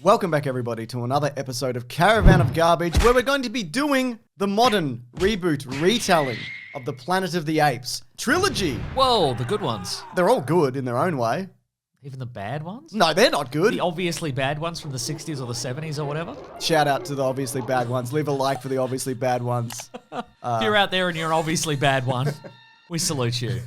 Welcome back, everybody, to another episode of Caravan of Garbage, where we're going to be doing the modern reboot retelling of the Planet of the Apes trilogy. Whoa, the good ones. They're all good in their own way. Even the bad ones? No, they're not good. The obviously bad ones from the 60s or the 70s or whatever? Shout out to the obviously bad ones. Leave a like for the obviously bad ones. If you're out there and you're an obviously bad one, we salute you.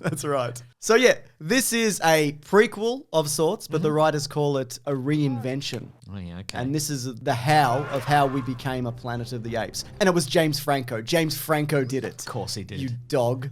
That's right. So yeah, this is a prequel of sorts, but the writers call it a reinvention. Oh yeah, okay. And this is the how of how we became a Planet of the Apes. And it was James Franco. James Franco did it. Of course he did. You dog.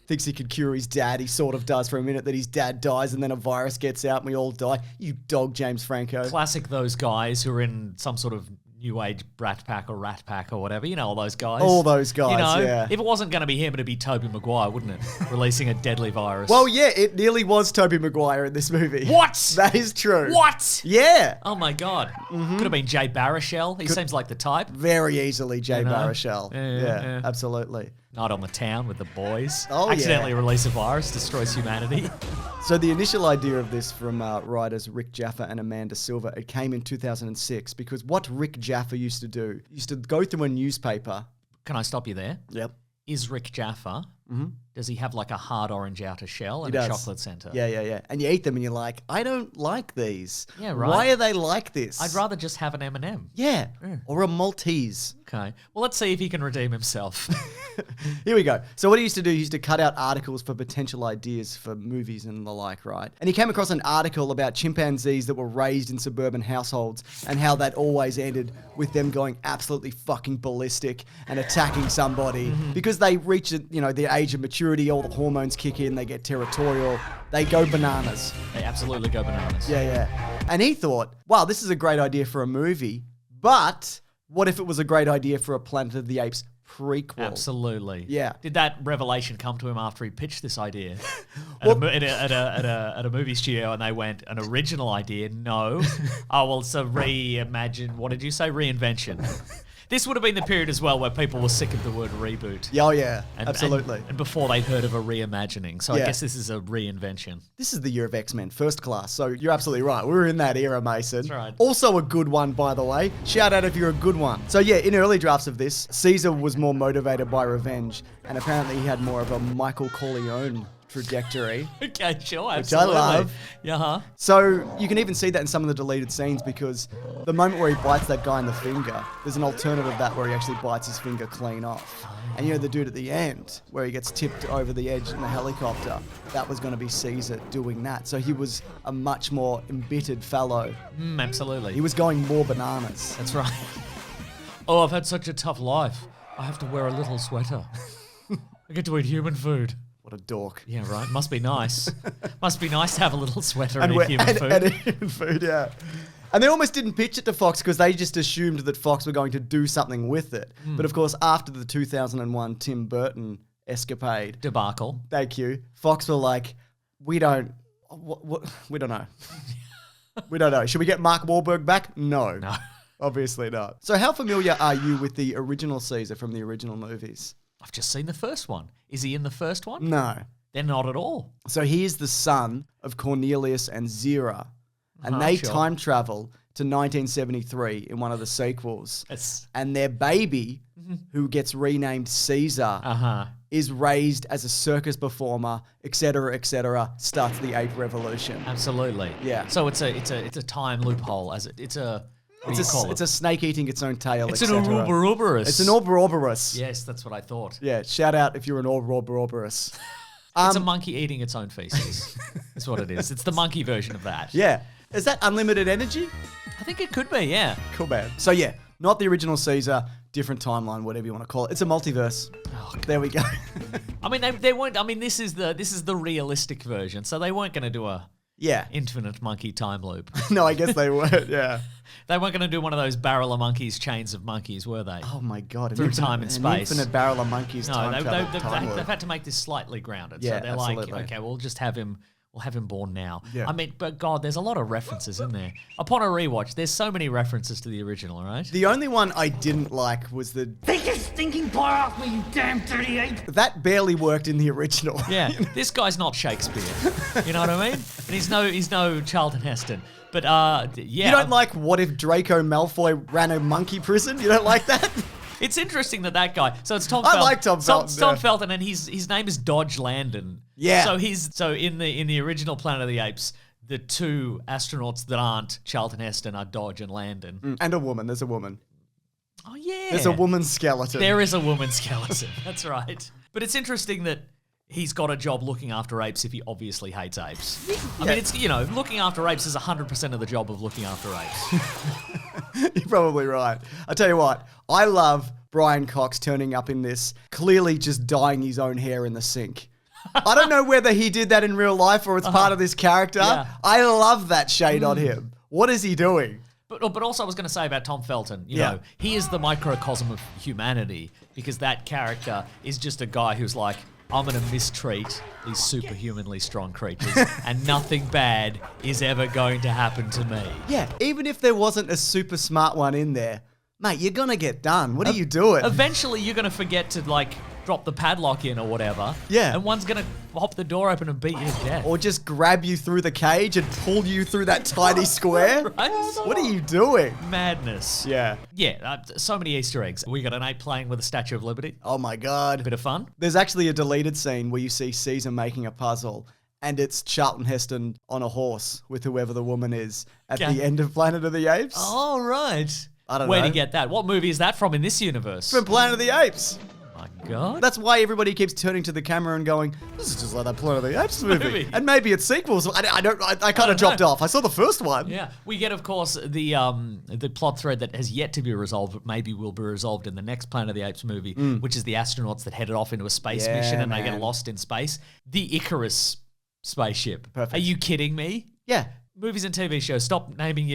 Thinks he could cure his dad. He sort of does for a minute that his dad dies and then a virus gets out and we all die. You dog, James Franco. Classic those guys who are in some sort of new age brat pack or rat pack or whatever. You know, all those guys. All those guys, you know, yeah. If it wasn't going to be him, it'd be Tobey Maguire, wouldn't it? Releasing a deadly virus. Well, yeah, it nearly was Tobey Maguire in this movie. What? That is true. What? Yeah. Oh my God. Could have been Jay Baruchel. He seems like the type. Very easily Jay You know? Baruchel. Yeah. Absolutely. Night on the Town with the boys. Oh, yeah. Accidentally release a virus, destroys humanity. So the initial idea of this from writers Rick Jaffa and Amanda Silver, it came in 2006 because what Rick Jaffa used to do, he used to go through a newspaper. Can I stop you there? Yep. Is Rick Jaffa, does he have like a hard orange outer shell and He a does. chocolate center? Yeah. And you eat them and you're like, I don't like these. Yeah, right. Why are they like this? I'd rather just have an M&M. Yeah. Or a Maltese. Okay. Well, let's see if he can redeem himself. Here we go. So what he used to do, he used to cut out articles for potential ideas for movies and the like, right? And he came across an article about chimpanzees that were raised in suburban households and how that always ended with them going absolutely fucking ballistic and attacking somebody because they reach, the age of maturity, all the hormones kick in, they get territorial, they go bananas. They absolutely go bananas. Yeah. And he thought, wow, this is a great idea for a movie, but what if it was a great idea for a Planet of the Apes prequel? Absolutely. Yeah. Did that revelation come to him after he pitched this idea at a movie studio and they went, an original idea? No. Oh, well, it's a reimagine. What did you say? Reinvention. This would have been the period as well where people were sick of the word reboot. Yeah, oh yeah, And, absolutely. And before they'd heard of a reimagining. So Yeah. I guess this is a reinvention. This is the year of X-Men, first class. So you're absolutely right. We were in that era, Mason. That's right. Also a good one, by the way. Shout out if you're a good one. So yeah, in early drafts of this, Caesar was more motivated by revenge, and apparently he had more of a Michael Corleone trajectory. Okay, sure, Which I absolutely. love. Yeah. So you can even see that in some of the deleted scenes because the moment where he bites that guy in the finger, there's an alternative of that where he actually bites his finger clean off. And the dude at the end, where he gets tipped over the edge in the helicopter, that was going to be Caesar doing that. So he was a much more embittered fellow. Absolutely. He was going more bananas. That's right. Oh, I've had such a tough life. I have to wear a little sweater. I get to eat human food. What a dork. Yeah, right. Must be nice. Must be nice to have a little sweater and we- eat human food. and human food, yeah. And they almost didn't pitch it to Fox because they just assumed that Fox were going to do something with it. But of course, after the 2001 Tim Burton escapade, Debacle. thank you, Fox were like, we don't know. We don't know. Should we get Mark Wahlberg back? No. Obviously not. So how familiar are you with the original Caesar from the original movies? I've just seen the first one. Is he in the first one? No. They're not at all. So he is the son of Cornelius and Zira. And they sure. time travel to 1973 in one of the sequels. Yes. And their baby, who gets renamed Caesar, is raised as a circus performer, etc., starts the ape revolution. Absolutely. Yeah. So it's a time loophole as it's a what do you call it? It's a snake eating its own tail, It's an etc. Ouroboros. It's an Ouroboros. Yes, that's what I thought. Yeah, shout out if you're an Ouroboros. It's a monkey eating its own feces. That's what it is. It's the monkey version of that. Yeah. Is that unlimited energy? I think it could be, yeah. Cool, man. So yeah, not the original Caesar, different timeline, whatever you want to call it. It's a multiverse. Oh, There we go. I mean, they weren't. I mean, this is the realistic version, so they weren't going to do a Yeah. infinite monkey time loop. No, I guess they weren't, yeah. They weren't going to do one of those barrel of monkeys, chains of monkeys, were they? Oh my God. Through time and space. An infinite barrel of monkeys No, time travel. they've had to make this slightly grounded. Yeah, so they're absolutely. like, okay, we'll just have him We'll have him born now. Yeah. I mean, but God, there's a lot of references in there. Upon a rewatch, there's so many references to the original, right? The only one I didn't like was the... Take your stinking paw off me, you damn dirty ape! That barely worked in the original. Yeah, this guy's not Shakespeare. You know what I mean? And he's no Charlton Heston. But yeah. You don't like What If Draco Malfoy ran a monkey prison? You don't like that? It's interesting that guy. So it's Tom. I Felton. like Tom Felton, It's Tom yeah. Felton, and his name is Dodge Landon. Yeah. So in the original Planet of the Apes, the two astronauts that aren't Charlton Heston are Dodge and Landon. And a woman. There's a woman. Oh yeah. There's a woman skeleton. There is a woman skeleton. That's right. But it's interesting that he's got a job looking after apes if he obviously hates apes. I mean, it's looking after apes is 100% of the job of looking after apes. You're probably right. I tell you what, I love Brian Cox turning up in this, clearly just dyeing his own hair in the sink. I don't know whether he did that in real life or it's part of this character. Yeah. I love that shade on him. What is he doing? But also I was going to say about Tom Felton, you Yeah. know, he is the microcosm of humanity because that character is just a guy who's like, I'm going to mistreat these superhumanly strong creatures and nothing bad is ever going to happen to me. Yeah, even if there wasn't a super smart one in there, mate, you're going to get done. What are you doing? Eventually you're going to forget to like drop the padlock in or whatever. Yeah. And one's going to pop the door open and beat you to death. Or just grab you through the cage and pull you through that tiny square? Right? What are you doing? Madness. Yeah. Yeah, so many Easter eggs. We got an ape playing with the Statue of Liberty. Oh my God. Bit of fun. There's actually a deleted scene where you see Caesar making a puzzle and it's Charlton Heston on a horse with whoever the woman is at Okay. the end of Planet of the Apes. Oh, right. I don't Where'd know. you get that? What movie is that from in this universe? From Planet of the Apes. My God. That's why everybody keeps turning to the camera and going, this is just like that Planet of the Apes movie. Movie. And maybe it's sequels. I kind of dropped off. I saw the first one. Yeah, we get, of course, the plot thread that has yet to be resolved, but maybe will be resolved in the next Planet of the Apes movie, which is the astronauts that headed off into a space Yeah, mission and they man. get lost in space. The Icarus spaceship. Perfect. Are you kidding me? Yeah. Movies and TV shows, stop naming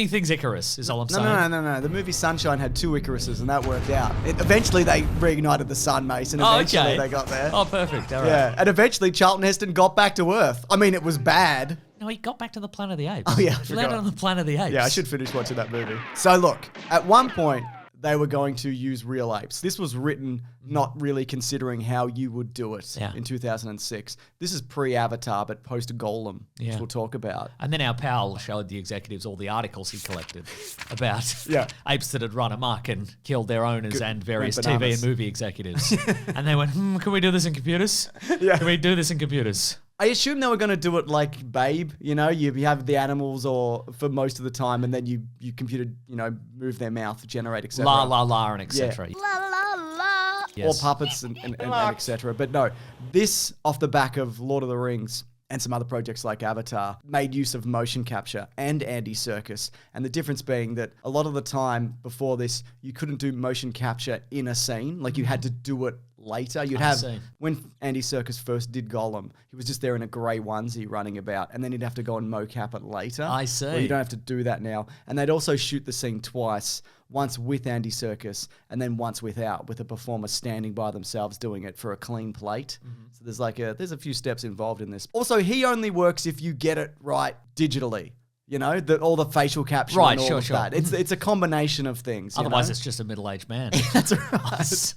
things Icarus, is all I'm saying. No. The movie Sunshine had 2 Icaruses and that worked out. Eventually they reignited the sun, Mason. Oh, Eventually okay. they got there. Oh, perfect. All right. Yeah, and eventually Charlton Heston got back to Earth. I mean, it was bad. No, he got back to the Planet of the Apes. Oh, yeah, I He landed forgot. on the Planet of the Apes. Yeah, I should finish watching that movie. So look, at one point, they were going to use real apes. This was written not really considering how you would do it Yeah. in 2006. This is pre-Avatar, but post-Golem, which Yeah. we'll talk about. And then our pal showed the executives all the articles he collected about Yeah. apes that had run amok and killed their owners and various went TV bananas. and movie executives. And they went, can we do this in computers? Yeah. Can we do this in computers? I assume they were going to do it like Babe, you know, you have the animals or for most of the time, and then you computer, move their mouth, generate, etc. La la la and etc. La la la. Yes. Or puppets and etc. But no, this off the back of Lord of the Rings and some other projects like Avatar made use of motion capture and Andy Serkis. And the difference being that a lot of the time before this, you couldn't do motion capture in a scene. Like you had to do it later. You'd have, see. when Andy Serkis first did Gollum, he was just there in a grey onesie running about, and then he'd have to go and mocap it later. I see. Well, you don't have to do that now. And they'd also shoot the scene twice, once with Andy Serkis and then once without, with a performer standing by themselves doing it for a clean plate. So there's a few steps involved in this. Also, he only works if you get it right digitally. You know, all the facial capture Right, and all sure, of sure. that. It's a combination of things. Otherwise, you know? it's just a middle-aged man. That's right.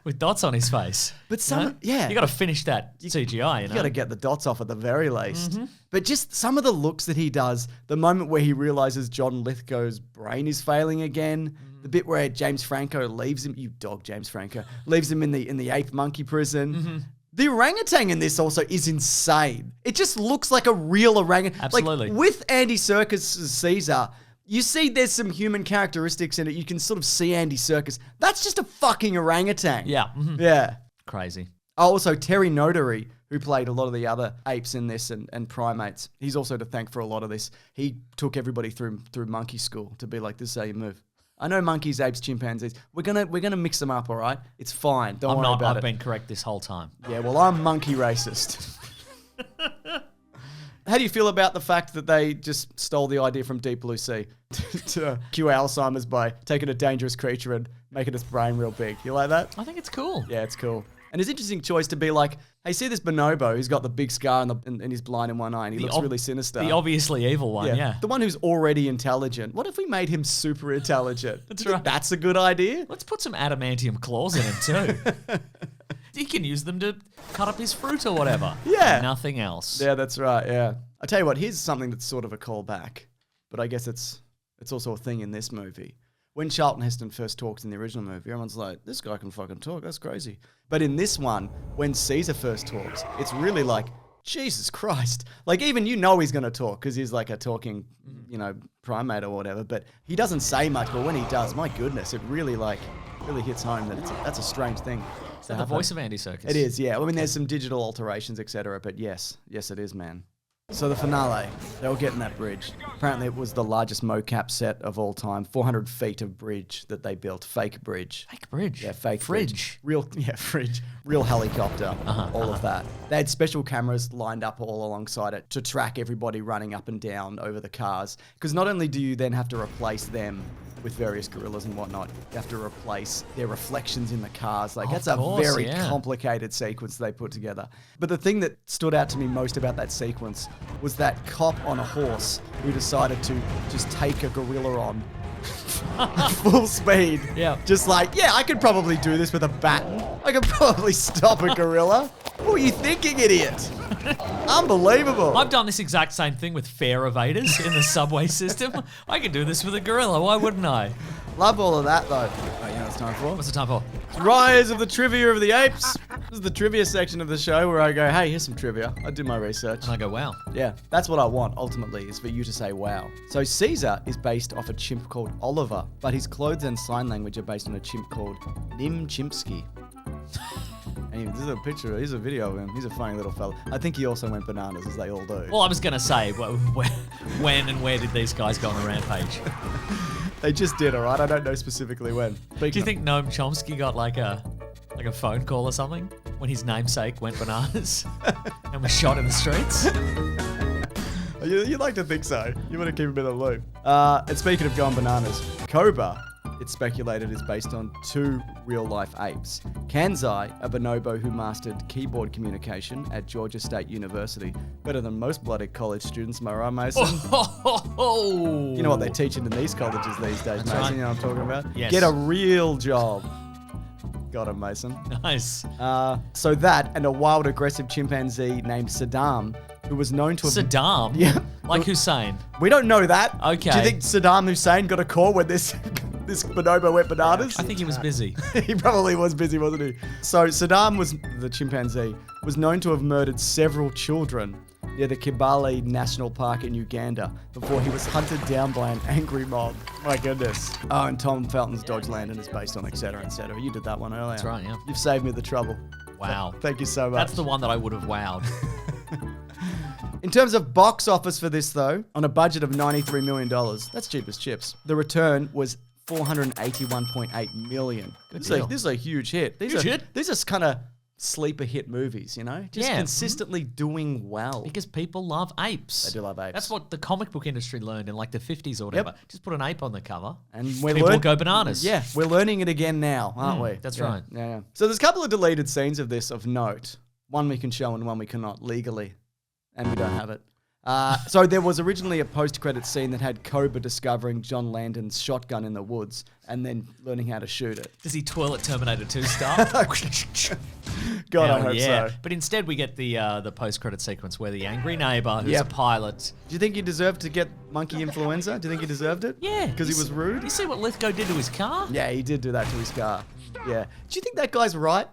With dots on his face. But some, yeah. You got to finish that CGI, You got to get the dots off at the very least. But just some of the looks that he does, the moment where he realizes John Lithgow's brain is failing again, the bit where James Franco leaves him, you dog James Franco, leaves him in the ape monkey prison. The orangutan in this also is insane. It just looks like a real orangutan. Absolutely. Like with Andy Serkis' Caesar, you see there's some human characteristics in it. You can sort of see Andy Serkis. That's just a fucking orangutan. Yeah. Yeah. Crazy. Also, Terry Notary, who played a lot of the other apes in this and primates, he's also to thank for a lot of this. He took everybody through monkey school to be like, this is how you move. I know monkeys, apes, chimpanzees. We're gonna mix them up, all right? It's fine. Don't worry about I've it. been correct this whole time. Yeah, well, I'm monkey racist. How do you feel about the fact that they just stole the idea from Deep Blue Sea to cure Alzheimer's by taking a dangerous creature and making its brain real big? You like that? I think it's cool. Yeah, it's cool. And it's an interesting choice to be like, hey, see this bonobo who's got the big scar and he's blind in one eye and he looks really sinister. The obviously evil one, yeah. The one who's already intelligent. What if we made him super intelligent? That's Do you think right. that's a good idea? Let's put some adamantium claws in him too. He can use them to cut up his fruit or whatever. Yeah. Nothing else. Yeah, that's right, yeah. I tell you what, here's something that's sort of a callback, but I guess it's also a thing in this movie. When Charlton Heston first talks in the original movie, everyone's like, this guy can fucking talk, that's crazy. But in this one, when Caesar first talks, it's really like, Jesus Christ. Like, even he's going to talk because he's like a talking, primate or whatever, but he doesn't say much, but when he does, my goodness, it really hits home that that's a strange thing. Is that the voice of Andy Serkis? It is, yeah. I mean, there's some digital alterations, etc., but yes, it is, man. So the finale, they were getting that bridge. Apparently it was the largest mocap set of all time, 400 feet of bridge that they built, fake bridge. Fake bridge? Yeah, fake fridge. Fridge. Real helicopter, all of that. They had special cameras lined up all alongside it to track everybody running up and down over the cars. Because not only do you then have to replace them with various gorillas and whatnot, you have to replace their reflections in the cars. Like, that's a very complicated sequence they put together. But the thing that stood out to me most about that sequence was that cop on a horse who decided to just take a gorilla on full speed. Yeah. Just like, I could probably do this with a baton. I could probably stop a gorilla. What were you thinking, idiot? Unbelievable. I've done this exact same thing with fare evaders in the subway system. I could do this with a gorilla. Why wouldn't I? Love all of that, though. Oh, you know what it's time for? What's the time for? Rise of the Trivia of the Apes. This is the trivia section of the show where I go, hey, here's some trivia. I do my research. And I go, wow. Yeah, that's what I want, ultimately, is for you to say, wow. So Caesar is based off a chimp called Oliver, but his clothes and sign language are based on a chimp called Nim Chimpsky. And this is a picture, here's a video of him. He's a funny little fella. I think he also went bananas, as they all do. Well, I was going to say, when and where did these guys go on a rampage? They just did, all right? I don't know specifically when. Do you think Noam Chomsky got like a phone call or something when his namesake went bananas and was shot in the streets? You'd like to think so. You want to keep him in the loop. And speaking of going bananas, Cobra, it's speculated, is based on 2 real-life apes. Kanzai, a bonobo who mastered keyboard communication at Georgia State University. Better than most bloody college students, am I right, Mason? Oh. You know what they're teaching in these colleges these days, Mason? Right. You know what I'm talking about? Yes. Get a real job. Got him, Mason. Nice. So that and a wild, aggressive chimpanzee named Saddam, who was known to have... Saddam? Yeah. Like Hussein? We don't know that. Okay. Do you think Saddam Hussein got a call when this bonobo went bananas? I think he was busy. He probably was busy, wasn't he? So Saddam, the chimpanzee, was known to have murdered several children near the Kibale National Park in Uganda before he was hunted down by an angry mob. My goodness. Oh, and Tom Felton's Dodge Landon is based on, etc., etc. You did that one earlier. That's right, yeah. You've saved me the trouble. Wow. Thank you so much. That's the one that I would have wowed. In terms of box office for this, though, on a budget of $93 million, that's cheap as chips. The return was $481.8 million. This is a huge hit. These are kind of sleeper hit movies, you know? Just consistently doing well. Because people love apes. They do love apes. That's what the comic book industry learned in like the 50s or whatever. Yep. Just put an ape on the cover. And people go bananas. Yeah, we're learning it again now, aren't we? That's Yeah, right. Yeah. So there's a couple of deleted scenes of this of note. One we can show and one we cannot legally. And we don't have it. So there was originally a post-credit scene that had Cobra discovering John Landon's shotgun in the woods and then learning how to shoot it. Does he twirl it Terminator 2 style? God, I Hell hope yeah. so. But instead we get the post-credit sequence where the angry neighbor, who's a pilot... Do you think he deserved to get monkey influenza? Do you think he deserved it? Yeah. Because he was rude? You see what Lithgow did to his car? Yeah, he did do that to his car. Yeah. Do you think that guy's right?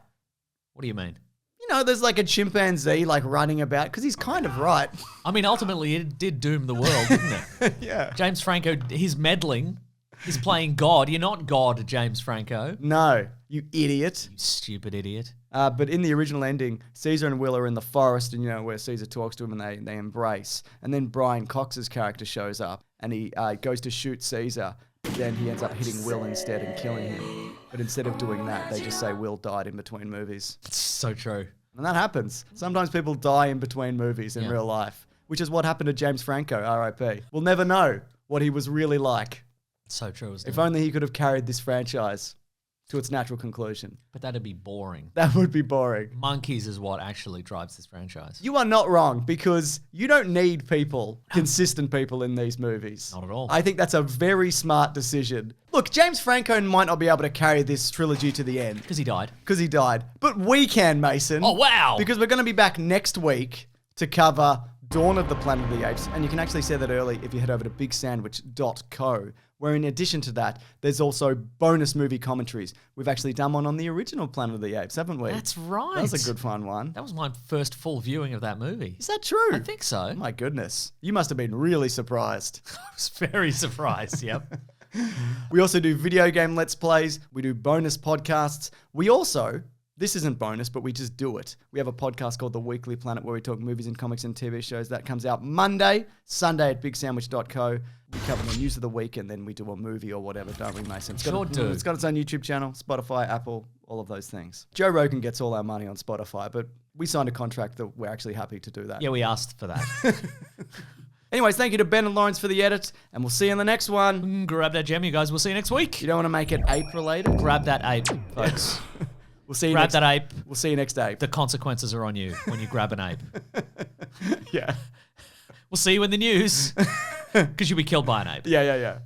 What do you mean? You know, there's like a chimpanzee like running about, because he's kind of right. I mean, ultimately it did doom the world, didn't it? Yeah. James Franco, he's meddling. He's playing God. You're not God, James Franco. No, you idiot. You stupid idiot. But in the original ending, Caesar and Will are in the forest, and you know where Caesar talks to him, and they embrace. And then Brian Cox's character shows up, and he goes to shoot Caesar, but then he ends up hitting Will instead and killing him. But instead of doing that, they just say Will died in between movies. It's so true. And that happens. Sometimes people die in between movies in real life, which is what happened to James Franco, R.I.P. We'll never know what he was really like. It's so true, isn't If it? only he could have carried this franchise to its natural conclusion. But that'd be boring. That would be boring. Monkeys is what actually drives this franchise. You are not wrong, because you don't need people, consistent people in these movies. Not at all. I think that's a very smart decision. Look, James Franco might not be able to carry this trilogy to the end. Because he died. Because he died. But we can, Mason. Oh, wow. Because we're going to be back next week to cover Dawn of the Planet of the Apes. And you can actually see that early if you head over to bigsandwich.co, where in addition to that, there's also bonus movie commentaries. We've actually done one on the original Planet of the Apes, haven't we? That's right. That was a good fun one. That was my first full viewing of that movie. Is that true? I think so. Oh my goodness. You must have been really surprised. I was very surprised, yep. We also do video game Let's Plays. We do bonus podcasts. We also, this isn't bonus, but we just do it. We have a podcast called The Weekly Planet where we talk movies and comics and TV shows. That comes out Monday, Sunday at bigsandwich.co. We cover the news of the week and then we do a movie or whatever, don't we, Mason? It's got its own YouTube channel, Spotify, Apple, all of those things. Joe Rogan gets all our money on Spotify, but we signed a contract that we're actually happy to do that. Yeah, we asked for that. Anyways, thank you to Ben and Lawrence for the edit, and we'll see you in the next one. Grab that gem, you guys. We'll see you next week. You don't want to make it ape-related? Grab that ape, folks. We'll see you Grab next that ape. We'll see you next ape. The consequences are on you when you grab an ape. Yeah. We'll see you in the news because you'll be killed by an ape. Yeah.